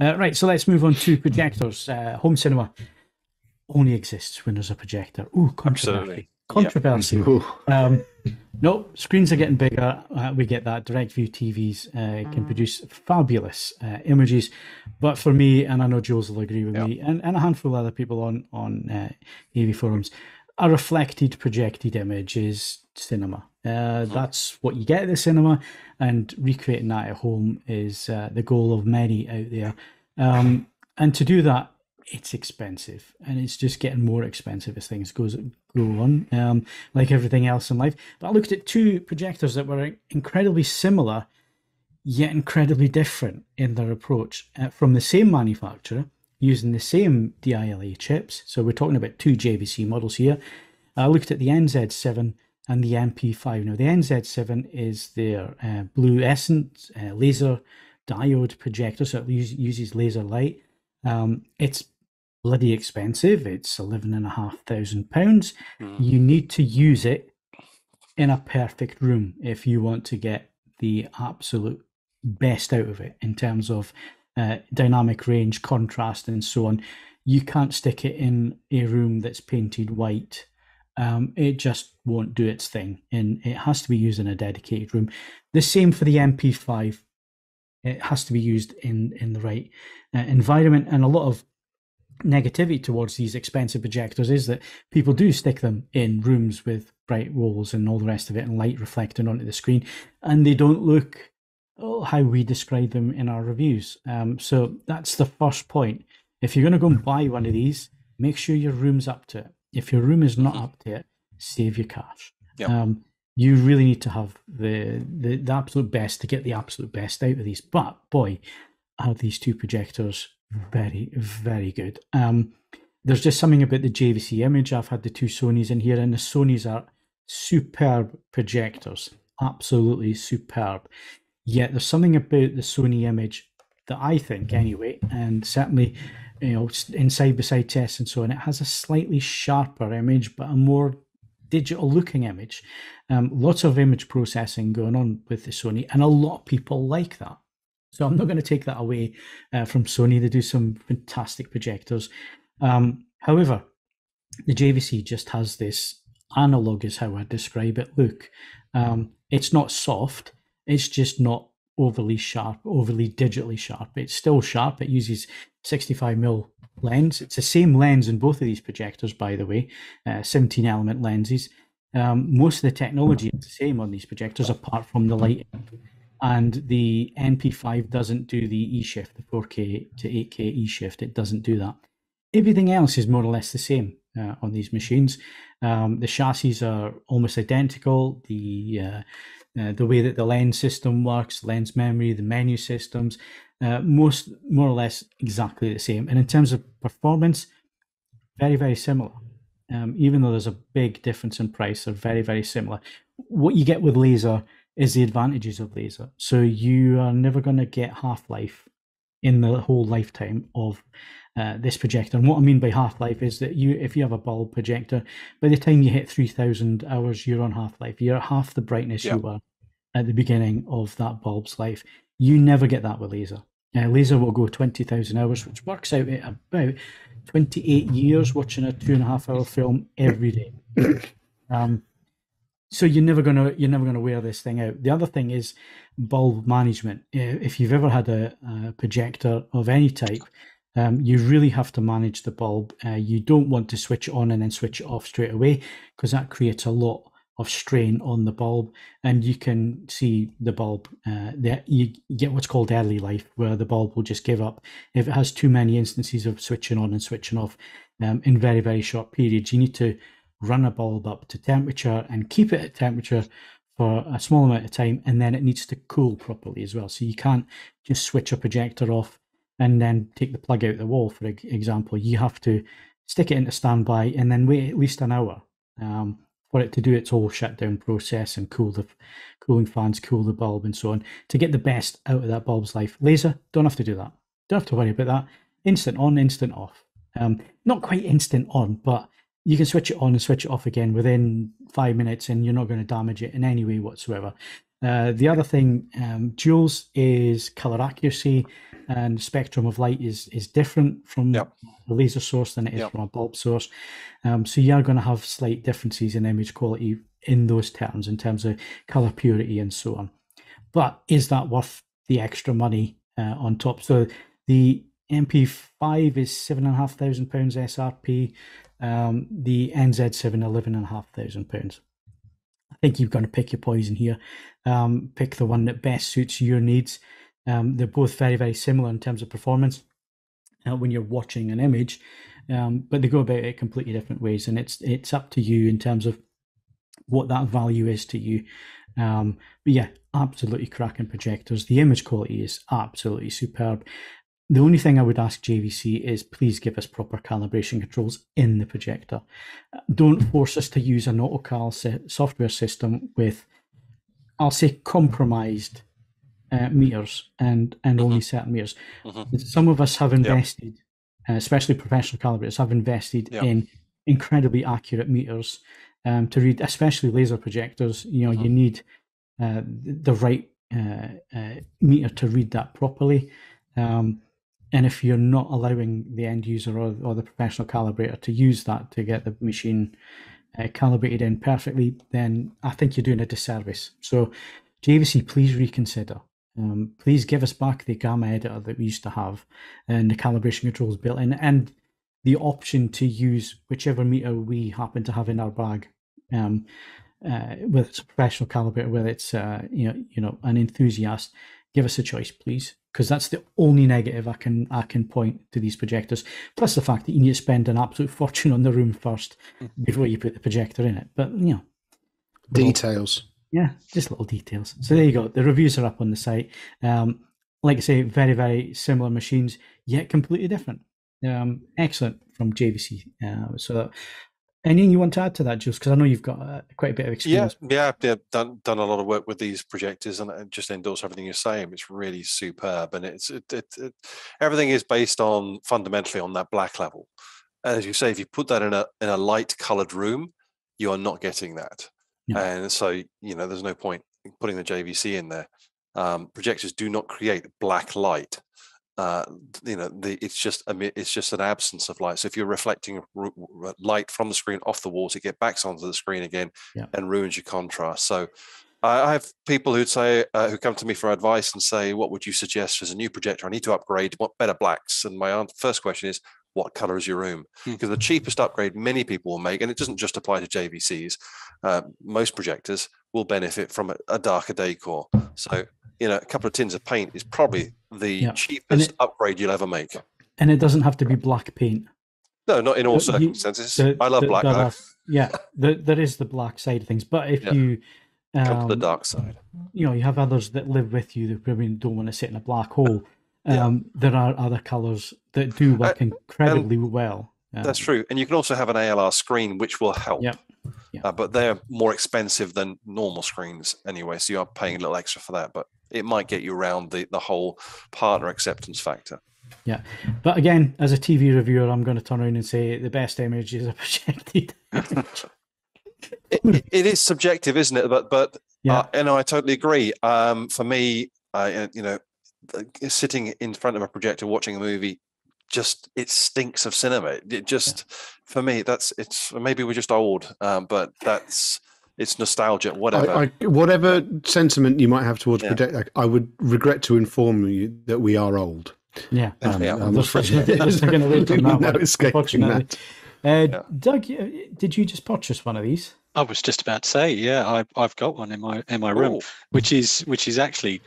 Right, so let's move on to projectors. Home cinema only exists when there's a projector. Ooh, controversy. Absolutely. Yep. Controversy. No, screens are getting bigger. We get that. Direct view TVs can produce fabulous images. But for me, and I know Jules will agree with me, and a handful of other people on AVForums, a reflected, projected image is cinema. That's what you get at the cinema, and recreating that at home is the goal of many out there. And to do that, it's expensive, and it's just getting more expensive as things go on, like everything else in life. But I looked at two projectors that were incredibly similar, yet incredibly different in their approach, from the same manufacturer, using the same D-ILA chips. So we're talking about two JVC models here. I looked at the NZ7 and the NP5. Now, the NZ7 is their Blu-Escent laser diode projector, so it uses laser light. It's bloody expensive. It's £11,500. You need to use it in a perfect room if you want to get the absolute best out of it in terms of dynamic range, contrast, and so on. You can't stick it in a room that's painted white. It just won't do its thing, and it has to be used in a dedicated room. The same for the MP5. It has to be used in the right environment. And a lot of negativity towards these expensive projectors is that people do stick them in rooms with bright walls and all the rest of it, and light reflecting onto the screen, and they don't look how we describe them in our reviews. So that's the first point. If you're going to go and buy one of these, make sure your room's up to it. If your room is not up to it, save your cash. You really need to have the absolute best to get the absolute best out of these. But boy, are these two projectors very, very good. There's just something about the JVC image. I've had the two Sonys in here, and the Sonys are superb projectors, absolutely superb. Yet there's something about the Sony image that I think, anyway, and certainly, in side-by-side tests and so on, it has a slightly sharper image, but a more digital looking image. Lots of image processing going on with the Sony, and a lot of people like that. So I'm not going to take that away from Sony. They do some fantastic projectors. However, the JVC just has this analog, is how I describe it, look. It's not soft. It's just not overly sharp, overly digitally sharp. It's still sharp. It uses 65mm lens. It's the same lens in both of these projectors, by the way, 17 element lenses. Most of the technology is the same on these projectors, apart from the lighting. And the NP5 doesn't do the E-shift, the 4K to 8K E-shift. It doesn't do that. Everything else is more or less the same on these machines. The chassis are almost identical. The way that the lens system works, lens memory, the menu systems, more or less exactly the same. And in terms of performance, very, very similar. Even though there's a big difference in price, they're very, very similar. What you get with laser is the advantages of laser. So you are never going to get half-life in the whole lifetime of this projector. And what I mean by half-life is that if you have a bulb projector, by the time you hit 3,000 hours, you're on half-life. You're at half the brightness you were at the beginning of that bulb's life. You never get that with laser. Laser will go 20,000 hours, which works out at about 28 years watching a 2.5-hour film every day. So you're never gonna wear this thing out. The other thing is bulb management. If you've ever had a projector of any type, you really have to manage the bulb. You don't want to switch it on and then switch it off straight away, because that creates a lot of strain on the bulb, and you can see the bulb. You get what's called early life, where the bulb will just give up if it has too many instances of switching on and switching off in very, very short periods. You need to run a bulb up to temperature and keep it at temperature for a small amount of time, and then it needs to cool properly as well. So you can't just switch a projector off and then take the plug out the wall, for example. You have to stick it into standby and then wait at least an hour for it to do its whole shutdown process and cool the cooling fans, cool the bulb and so on, to get the best out of that bulb's life. Laser, don't have to do that. Don't have to worry about that. Instant on, instant off. Not quite instant on, but you can switch it on and switch it off again within 5 minutes, and you're not going to damage it in any way whatsoever. The other thing, Jules, is color accuracy, and spectrum of light is different from the laser source than it is from a bulb source. So you are going to have slight differences in image quality in those terms, in terms of color purity and so on. But is that worth the extra money on top? So the NP5 is £7,500 SRP. The NZ7 £11,500. I think you've got to pick your poison here. Pick the one that best suits your needs. They're both very, very similar in terms of performance when you're watching an image, but they go about it completely different ways, and it's up to you in terms of what that value is to you. But yeah, absolutely cracking projectors. The image quality is absolutely superb. The only thing I would ask JVC is please give us proper calibration controls in the projector. Don't force us to use an AutoCal software system with, I'll say, compromised meters and only certain meters. Some of us have invested, especially professional calibrators, have invested in incredibly accurate meters to read, especially laser projectors. You need the right meter to read that properly. And if you're not allowing the end user or the professional calibrator to use that to get the machine calibrated in perfectly, then I think you're doing a disservice. So JVC, please reconsider. Please give us back the gamma editor that we used to have and the calibration controls built in, and the option to use whichever meter we happen to have in our bag. Whether it's a professional calibrator, whether it's an enthusiast, give us a choice, please, because that's the only negative I can point to these projectors. Plus the fact that you need to spend an absolute fortune on the room first before you put the projector in it. But details. Yeah, just little details. So there you go. The reviews are up on the site. Like I say, very, very similar machines, yet completely different. Excellent from JVC. So anything you want to add to that, Jules? Because I know you've got quite a bit of experience. Yeah, done a lot of work with these projectors, and just endorse everything you're saying. It's really superb, and everything is based on fundamentally on that black level. And as you say, if you put that in a light coloured room, you are not getting that. No. And so there's no point in putting the JVC in there. Projectors do not create black light. It's just an absence of light. So if you're reflecting light from the screen off the walls, it gets back onto the screen again and ruins your contrast. So I have people who come to me for advice and say, what would you suggest as a new projector? I need to upgrade. What better blacks? And my first question is, what color is your room? Because the cheapest upgrade many people will make, and it doesn't just apply to JVCs, most projectors will benefit from a darker decor. So a couple of tins of paint is probably the cheapest upgrade you'll ever make. And it doesn't have to be black paint. No, not in all circumstances. I love black. There is the black side of things. But if you come to the dark side, you have others that live with you that probably don't want to sit in a black hole. There are other colours that do work incredibly well. That's true. And you can also have an ALR screen, which will help. But they're more expensive than normal screens anyway, so you are paying a little extra for that. But it might get you around the whole partner acceptance factor. Yeah. But again, as a TV reviewer, I'm going to turn around and say the best image is a projected image. It is subjective, isn't it? But I totally agree. For me, sitting in front of a projector watching a movie, it stinks of cinema. It just for me, maybe we're just old, but it's nostalgia. Whatever whatever sentiment you might have towards projector, I would regret to inform you that we are old. Yeah, I'm afraid Doug, did you just purchase one of these? I was just about to say, I've got one in my room, which is actually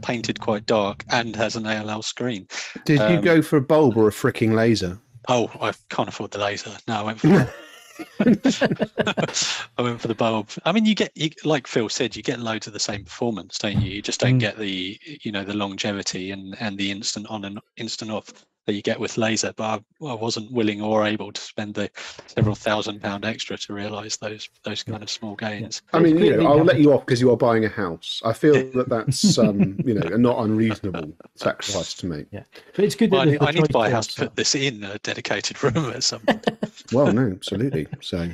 painted quite dark and has an ALL screen. Did you go for a bulb or a fricking laser? Oh, I can't afford the laser. No, I went for I went for the bulb. I mean, you like Phil said, you get loads of the same performance, don't you? You just don't get the the longevity and the instant on and instant off that you get with laser. But I wasn't willing or able to spend the several £1,000 extra to realise those kind of small gains. I mean, I'll let you off because you are buying a house. I feel that's a not unreasonable sacrifice to make. Yeah, but it's good. Well, I need to buy a house to put this in a dedicated room at some point. Well, no, absolutely. So